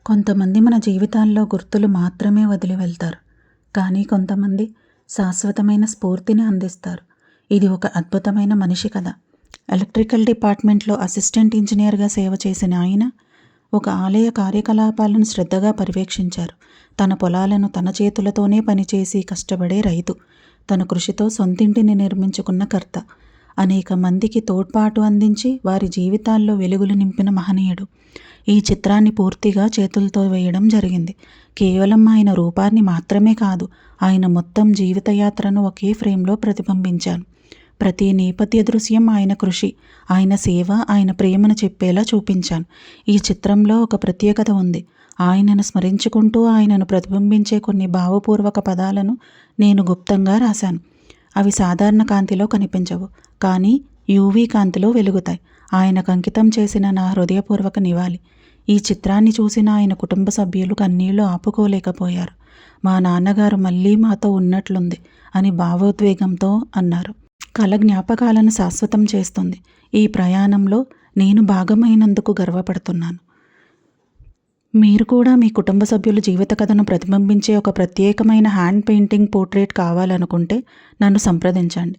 కొంతమంది మన జీవితాల్లో గుర్తులు మాత్రమే వదిలి వెళ్తారు. కానీ కొంతమంది శాశ్వతమైన స్ఫూర్తిని అందిస్తారు. ఇది ఒక అద్భుతమైన మనిషి కథ. ఎలక్ట్రికల్ డిపార్ట్మెంట్లో అసిస్టెంట్ ఇంజనీర్గా సేవ చేసిన ఆయన ఒక ఆలయ కార్యకలాపాలను శ్రద్ధగా పర్యవేక్షించారు. తన పొలాలను తన చేతులతోనే పనిచేసి కష్టపడే రైతు. తన కృషితో సొంతింటిని నిర్మించుకున్న కర్త. అనేక మందికి తోడ్పాటు అందించి వారి జీవితాల్లో వెలుగులు నింపిన మహనీయుడు. ఈ చిత్రాన్ని పూర్తిగా చేతులతో వేయడం జరిగింది. కేవలం ఆయన రూపాన్ని మాత్రమే కాదు, ఆయన మొత్తం జీవితయాత్రను ఒకే ఫ్రేమ్లో ప్రతిబింబించాను. ప్రతి నేపథ్య దృశ్యం ఆయన కృషి, ఆయన సేవ, ఆయన ప్రేమను చెప్పేలా చూపించాను. ఈ చిత్రంలో ఒక ప్రత్యేకత ఉంది. ఆయనను స్మరించుకుంటూ ఆయనను ప్రతిబింబించే కొన్ని భావపూర్వక పదాలను నేను గుప్తంగా రాశాను. అవి సాధారణ కాంతిలో కనిపించవు, కానీ యూవీ కాంతిలో వెలుగుతాయి. ఆయనకు అంకితం చేసిన నా హృదయపూర్వక నివాళి. ఈ చిత్రాన్ని చూసిన ఆయన కుటుంబ సభ్యులు కన్నీళ్లు ఆపుకోలేకపోయారు. మా నాన్నగారు మళ్ళీ మాతో ఉన్నట్లుంది అని భావోద్వేగంతో అన్నారు. కళ జ్ఞాపకాలను శాశ్వతం చేస్తుంది. ఈ ప్రయాణంలో నేను భాగమైనందుకు గర్వపడుతున్నాను. మీరు కూడా మీ కుటుంబ సభ్యుల జీవిత కథను ప్రతిబింబించే ఒక ప్రత్యేకమైన హ్యాండ్ పెయింటింగ్ పోర్ట్రేట్ కావాలనుకుంటే నన్ను సంప్రదించండి.